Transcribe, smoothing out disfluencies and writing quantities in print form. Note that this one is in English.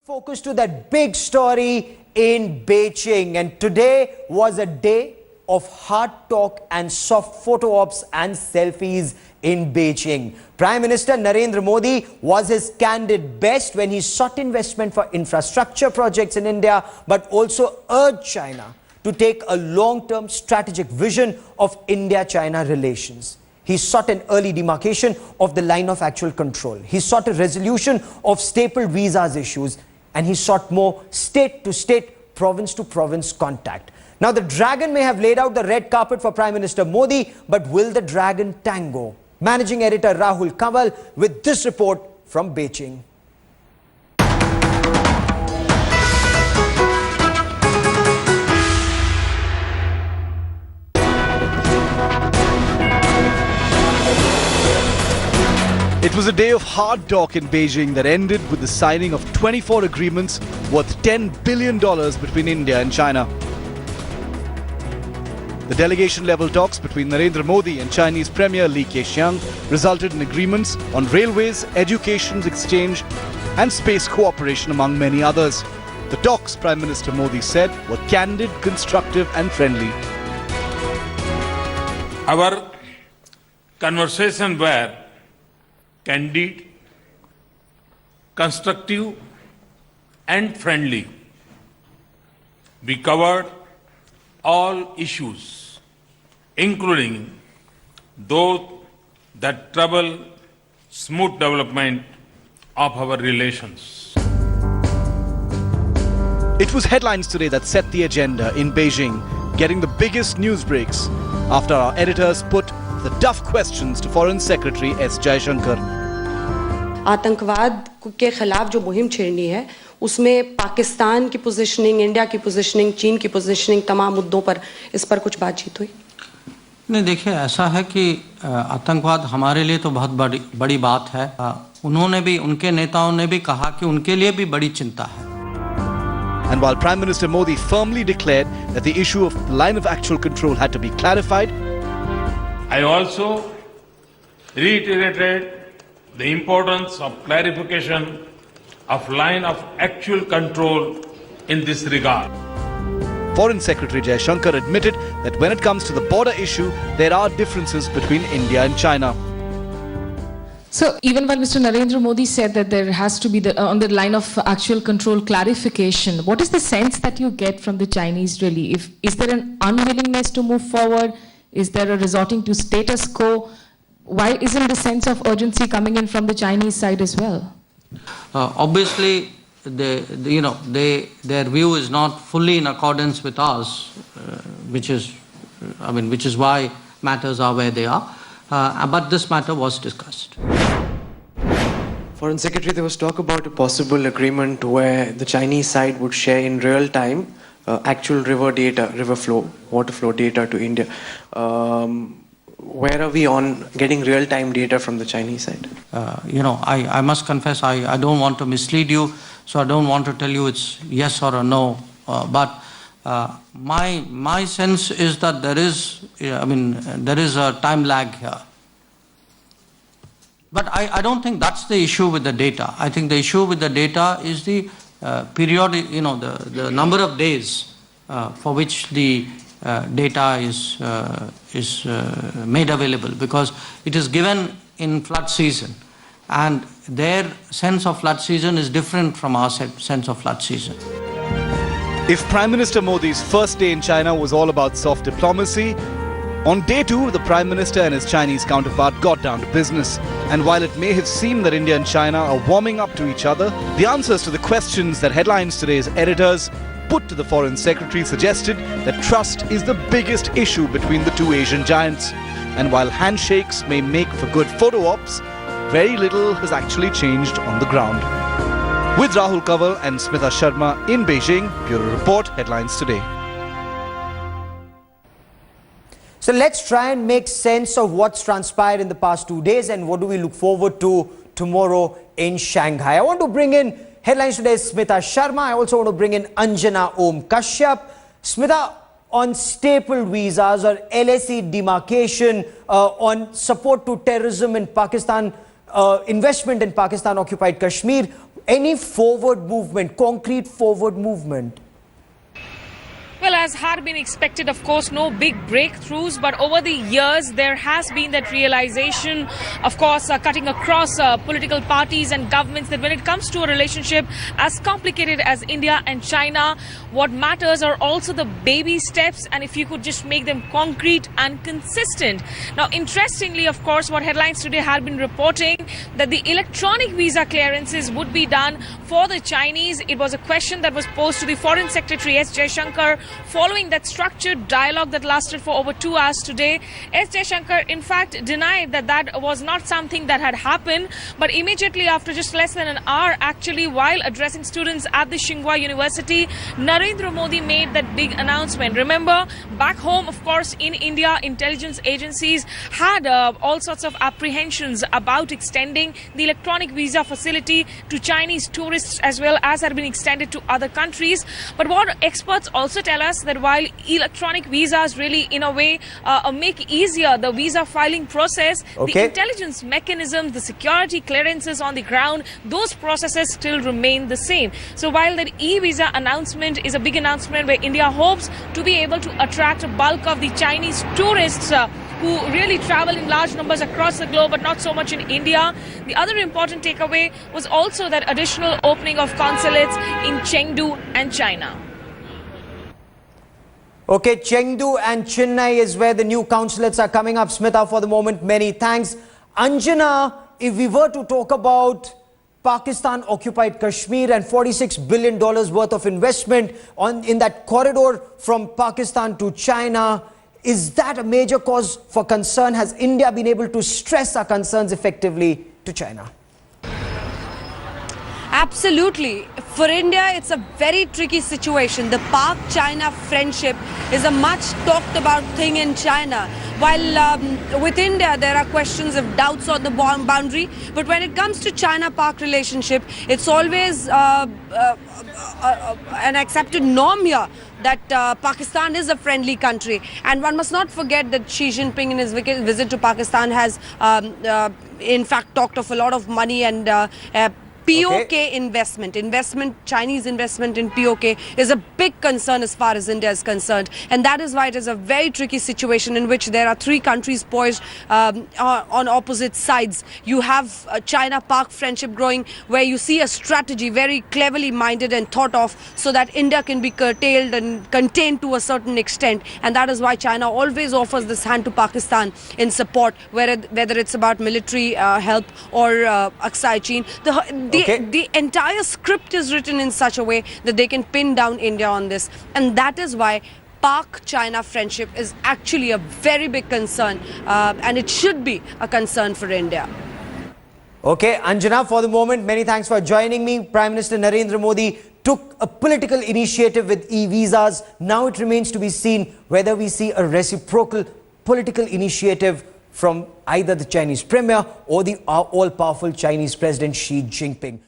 Focus to that big story in Beijing, and today was a day of hard talk and soft photo ops and selfies in Beijing. Prime Minister Narendra Modi was his candid best when he sought investment for infrastructure projects in India, but also urged China to take a long-term strategic vision of India-China relations. He sought an early demarcation of the line of actual control. He sought a resolution of staple visas issues, and he sought more state-to-state, province-to-province contact. Now, the dragon may have laid out the red carpet for Prime Minister Modi, but will the dragon tango? Managing Editor Rahul Kanwal with this report from Beijing. It was a day of hard talk in Beijing that ended with the signing of 24 agreements worth $10 billion between India and China. The delegation-level talks between Narendra Modi and Chinese Premier Li Keqiang resulted in agreements on railways, education exchange and space cooperation, among many others. The talks, Prime Minister Modi said, were candid, constructive and friendly. Our conversations were candid, constructive and friendly. We covered all issues, including those that trouble smooth development of our relations. It was headlines today that set the agenda in Beijing, getting the biggest news breaks after our editors put the tough questions to Foreign Secretary S. Jaishankar. आतंकवाद के खिलाफ जो मुहिम छेड़नी है उसमें पाकिस्तान की positioning, India की positioning, चीन की पोजीशनिंग, तमाम मुद्दों पर इस पर कुछ बातचीत हुई? नहीं, देखिए ऐसा है कि आतंकवाद हमारे लिए तो बहुत बड़ी बात है। उन्होंने भी, उनके नेताओं ने भी कहा कि उनके लिए भी बड़ी चिंता है। And while Prime Minister Modi firmly declared that the issue of the line of actual control had to be clarified, I also reiterated the importance of clarification of line of actual control in this regard. Foreign Secretary Jaishankar admitted that when it comes to the border issue, there are differences between India and China. So even while Mr. Narendra Modi said that there has to be on the line of actual control clarification, what is the sense that you get from the Chinese really? Is there an unwillingness to move forward? Is there a resorting to status quo? Why isn't the sense of urgency coming in from the Chinese side as well? Obviously, their view is not fully in accordance with ours, which is why matters are where they are. But this matter was discussed. Foreign Secretary, there was talk about a possible agreement where the Chinese side would share in real time actual river data, river flow, water flow data to India. Where are we on getting real-time data from the Chinese side? I must confess, I don't want to mislead you, so I don't want to tell you it's yes or a no. But my sense is that there is a time lag here. But I don't think that's the issue with the data. I think the issue with the data is the periodic, the number of days for which the data is made available, because it is given in flood season and their sense of flood season is different from our sense of flood season. If Prime Minister Modi's first day in China was all about soft diplomacy, on day two, the Prime Minister and his Chinese counterpart got down to business. And while it may have seemed that India and China are warming up to each other, the answers to the questions that headlines today's editors put to the Foreign Secretary suggested that trust is the biggest issue between the two Asian giants. And while handshakes may make for good photo ops, very little has actually changed on the ground. With Rahul Kanwal and Smita Sharma in Beijing, Bureau Report, Headlines Today. So let's try and make sense of what's transpired in the past 2 days and what do we look forward to tomorrow in Shanghai. I want to bring in Headlines Today's Smita Sharma. I also want to bring in Anjana Om Kashyap. Smita, on staple visas or LSE demarcation, on support to terrorism in Pakistan, investment in Pakistan-occupied Kashmir, any forward movement, concrete forward movement? Well, as had been expected, of course, no big breakthroughs, but over the years, there has been that realization, of course, cutting across political parties and governments, that when it comes to a relationship as complicated as India and China, what matters are also the baby steps, and if you could just make them concrete and consistent. Now, interestingly, of course, what headlines today had been reporting that the electronic visa clearances would be done for the Chinese. It was a question that was posed to the Foreign Secretary S. Jaishankar following that structured dialogue that lasted for over 2 hours today. S. Jaishankar, in fact, denied that that was not something that had happened. But immediately after just less than an hour, actually, while addressing students at the Tsinghua University, Narendra Modi made that big announcement. Remember, back home, of course, in India, intelligence agencies had all sorts of apprehensions about extending the electronic visa facility to Chinese tourists, as well as had been extended to other countries. But what experts also tell us that while electronic visas really, in a way, make easier the visa filing process, the intelligence mechanisms, the security clearances on the ground, those processes still remain the same. So while that e-visa announcement is a big announcement where India hopes to be able to attract a bulk of the Chinese tourists who really travel in large numbers across the globe, but not so much in India. The other important takeaway was also that additional opening of consulates in Chengdu and China. Okay, Chengdu and Chennai is where the new consulates are coming up. Smita, for the moment, many thanks. Anjana, if we were to talk about Pakistan-occupied Kashmir and $46 billion worth of investment in that corridor from Pakistan to China, is that a major cause for concern? Has India been able to stress our concerns effectively to China? Absolutely. For India, it's a very tricky situation. The Pak-China friendship is a much talked about thing in China. While with India, there are questions of doubts on the boundary. But when it comes to China-Pak relationship, it's always an accepted norm here that Pakistan is a friendly country. And one must not forget that Xi Jinping in his visit to Pakistan has in fact talked of a lot of money and POK investment, Chinese investment in POK is a big concern as far as India is concerned. And that is why it is a very tricky situation in which there are three countries poised on opposite sides. You have China-Pak friendship growing, where you see a strategy very cleverly minded and thought of so that India can be curtailed and contained to a certain extent. And that is why China always offers this hand to Pakistan in support, whether it's about military help or Aksai Chin. The entire script is written in such a way that they can pin down India on this. And that is why Pak-China friendship is actually a very big concern, and it should be a concern for India. Okay, Anjana, for the moment, many thanks for joining me. Prime Minister Narendra Modi took a political initiative with e-visas. Now it remains to be seen whether we see a reciprocal political initiative from either the Chinese Premier or the all-powerful Chinese President Xi Jinping.